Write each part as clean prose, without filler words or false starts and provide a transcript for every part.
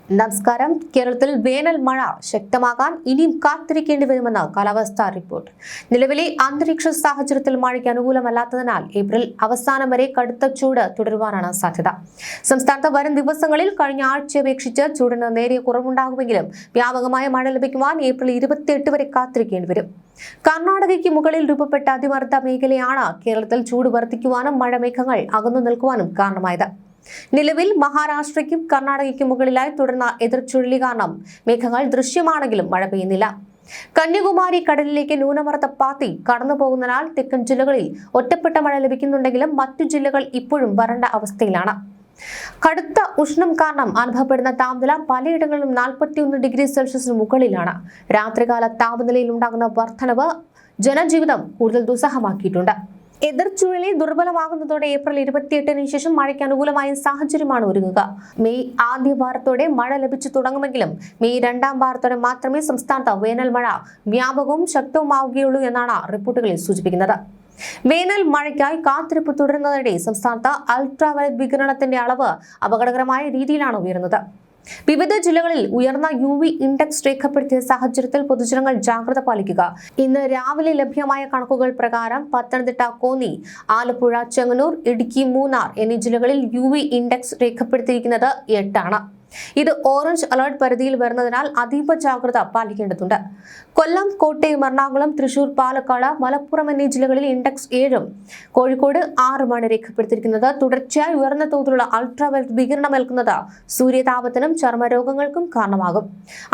നമസ്കാരം. കേരളത്തിൽ വേനൽ മഴ ശക്തമാകാൻ ഇനിയും കാത്തിരിക്കേണ്ടി വരുമെന്ന് കാലാവസ്ഥാ റിപ്പോർട്ട്. നിലവിലെ അന്തരീക്ഷ സാഹചര്യത്തിൽ മഴയ്ക്ക് അനുകൂലമല്ലാത്തതിനാൽ ഏപ്രിൽ അവസാനം വരെ കടുത്ത ചൂട് തുടരുവാനാണ് സാധ്യത. സംസ്ഥാനത്ത് വരും ദിവസങ്ങളിൽ കഴിഞ്ഞ ആഴ്ചയെ അപേക്ഷിച്ച് ചൂടിന് നേരിയ കുറവുണ്ടാകുമെങ്കിലും വ്യാപകമായ മഴ ലഭിക്കുവാൻ ഏപ്രിൽ 28 വരെ കാത്തിരിക്കേണ്ടി വരും. കർണാടകയ്ക്ക് മുകളിൽ രൂപപ്പെട്ട അതിമർദ്ദ മേഖലയാണ് കേരളത്തിൽ ചൂട് വർദ്ധിക്കുവാനും മഴമേഘങ്ങൾ അകന്നു നിൽക്കുവാനും കാരണമായത്. നിലവിൽ മഹാരാഷ്ട്രയ്ക്കും കർണാടകയ്ക്കും മുകളിലായി തുടർന്ന എതിർചുഴലി കാരണം മേഘങ്ങൾ ദൃശ്യമാണെങ്കിലും മഴ പെയ്യുന്നില്ല. കന്യാകുമാരി കടലിലേക്ക് ന്യൂനമർദ്ദ പാത്തി കടന്നു പോകുന്നതിനാൽ തെക്കൻ ജില്ലകളിൽ ഒറ്റപ്പെട്ട മഴ ലഭിക്കുന്നുണ്ടെങ്കിലും മറ്റു ജില്ലകൾ ഇപ്പോഴും വരണ്ട അവസ്ഥയിലാണ്. കടുത്ത ഉഷ്ണം കാരണം അനുഭവപ്പെടുന്ന താപനില പലയിടങ്ങളിലും 41 ഡിഗ്രി സെൽഷ്യസിന് മുകളിലാണ്. രാത്രികാല താപനിലയിൽ ഉണ്ടാകുന്ന വർധനവ് ജനജീവിതം കൂടുതൽ ദുസ്സഹമാക്കിയിട്ടുണ്ട്. എതിർചുഴലി ദുർബലമാകുന്നതോടെ ഏപ്രിൽ 28-ന് ശേഷം മഴയ്ക്ക് അനുകൂലമായ സാഹചര്യമാണ് ഒരുങ്ങുക. മെയ് ആദ്യ വാരത്തോടെ മഴ ലഭിച്ചു തുടങ്ങുമെങ്കിലും മെയ് 2ാം വാരത്തോടെ മാത്രമേ സംസ്ഥാനത്ത് വേനൽ മഴ വ്യാപകവും ശക്തവുമാവുകയുള്ളൂ എന്നാണ് റിപ്പോർട്ടുകളിൽ സൂചിപ്പിക്കുന്നത്. വേനൽ മഴയ്ക്കായി കാത്തിരിപ്പ് തുടരുന്നതിനിടെ സംസ്ഥാനത്ത് അൾട്രാവയലറ്റ് വികിരണത്തിന്റെ അളവ് അപകടകരമായ രീതിയിലാണ് ഉയർന്നത്. വിവിധ ജില്ലകളിൽ ഉയർന്ന UV ഇൻഡെക്സ് രേഖപ്പെടുത്തിയ സാഹചര്യത്തിൽ പൊതുജനങ്ങൾ ജാഗ്രത പാലിക്കുക. ഇന്ന് രാവിലെ ലഭ്യമായ കണക്കുകൾ പ്രകാരം പത്തനംതിട്ട, കോന്നി, ആലപ്പുഴ, ചെങ്ങന്നൂർ, ഇടുക്കി, മൂന്നാർ എന്നീ ജില്ലകളിൽ UV ഇൻഡെക്സ് രേഖപ്പെടുത്തിയിരിക്കുന്നത് 8 ആണ്. ഇത് ഓറഞ്ച് അലർട്ട് പരിധിയിൽ വരുന്നതിനാൽ അതീവ ജാഗ്രത പാലിക്കേണ്ടതുണ്ട്. കൊല്ലം, കോട്ടയം, എറണാകുളം, തൃശൂർ, പാലക്കാട്, മലപ്പുറം എന്നീ ജില്ലകളിൽ ഇൻഡെക്സ് 7ഉം കോഴിക്കോട് 6ഉമാണ് രേഖപ്പെടുത്തിയിരിക്കുന്നത്. തുടർച്ചയായി ഉയർന്ന തോതിലുള്ള അൾട്രാവയലറ്റ് വികിരണം ഏൽക്കുന്നത് സൂര്യതാപത്തിനും ചർമ്മരോഗങ്ങൾക്കും കാരണമാകും.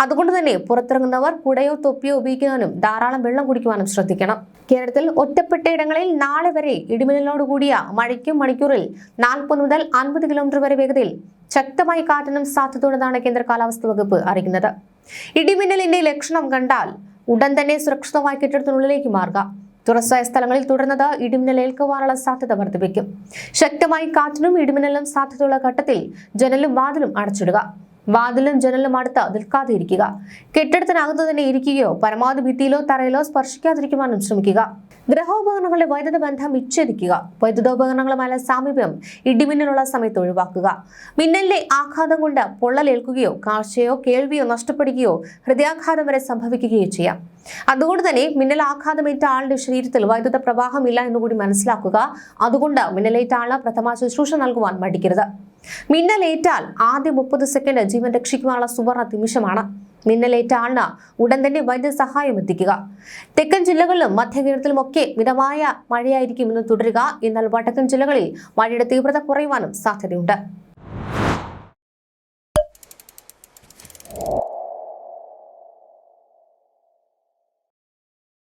അതുകൊണ്ട് തന്നെ പുറത്തിറങ്ങുന്നവർ കുടയോ തൊപ്പിയോ ഉപയോഗിക്കാനും ധാരാളം വെള്ളം കുടിക്കുവാനും ശ്രദ്ധിക്കണം. കേരളത്തിൽ ഒറ്റപ്പെട്ടയിടങ്ങളിൽ നാളെ വരെ ഇടിമിന്നലോടുകൂടിയ മഴയ്ക്കും മണിക്കൂറിൽ 40 മുതൽ 50 കിലോമീറ്റർ വരെ വേഗതയിൽ ശക്തമായി കാറ്റിനും സാധ്യതയുണ്ടെന്നാണ് കേന്ദ്ര കാലാവസ്ഥാ വകുപ്പ് അറിയിക്കുന്നത്. ഇടിമിന്നലിന്റെ ലക്ഷണം കണ്ടാൽ ഉടൻ തന്നെ സുരക്ഷിതമായ കെട്ടിടത്തിനുള്ളിലേക്ക് മാറുക. തുറസായ സ്ഥലങ്ങളിൽ തുടർന്നത് ഇടിമിന്നൽ ഏൽക്കുവാനുള്ള സാധ്യത വർദ്ധിപ്പിക്കും. ശക്തമായി കാറ്റിനും ഇടിമിന്നലിനും സാധ്യതയുള്ള ഘട്ടത്തിൽ ജനലും വാതിലും അടച്ചിടുക. വാതിലും ജനലും അടുത്ത് നിൽക്കാതെ ഇരിക്കുക. കെട്ടിടത്തിനകത്ത് തന്നെ ഇരിക്കുകയോ പരമാവധി ഭിത്തിയിലോ തറയിലോ സ്പർശിക്കാതിരിക്കുവാനും ശ്രമിക്കുക. ഗ്രഹോപകരണങ്ങളുടെ വൈദ്യുത ബന്ധം വിച്ഛേദിക്കുക. വൈദ്യുതോപകരണങ്ങളുമായുള്ള സാമീപ്യം ഇടിമിന്നലുള്ള സമയത്ത് ഒഴിവാക്കുക. മിന്നലിന്റെ ആഘാതം കൊണ്ട് പൊള്ളലേൽക്കുകയോ കാഴ്ചയോ കേൾവിയോ നഷ്ടപ്പെടുകയോ ഹൃദയാഘാതം വരെ സംഭവിക്കുകയോ ചെയ്യാം. അതുകൊണ്ട് തന്നെ മിന്നൽ ആഘാതമേറ്റ ആളുടെ ശരീരത്തിൽ വൈദ്യുത പ്രവാഹം ഇല്ല എന്നുകൂടി മനസ്സിലാക്കുക. അതുകൊണ്ട് മിന്നലേറ്റ ആളിന് പ്രഥമ ശുശ്രൂഷ നൽകുവാൻ മടിക്കരുത്. മിന്നലേറ്റാൽ ആദ്യ 30 സെക്കൻഡ് ജീവൻ രക്ഷിക്കുവാനുള്ള സുവർണ നിമിഷമാണ്. മിന്നലേറ്റ ആളിന് ഉടൻ തന്നെ വൈദ്യസഹായം എത്തിക്കുക. തെക്കൻ ജില്ലകളിലും മധ്യകേരളത്തിലുമൊക്കെ മിതമായ മഴയായിരിക്കും ഇന്ന് തുടരുക. എന്നാൽ വടക്കൻ ജില്ലകളിൽ മഴയുടെ തീവ്രത കുറയുവാനും സാധ്യതയുണ്ട്.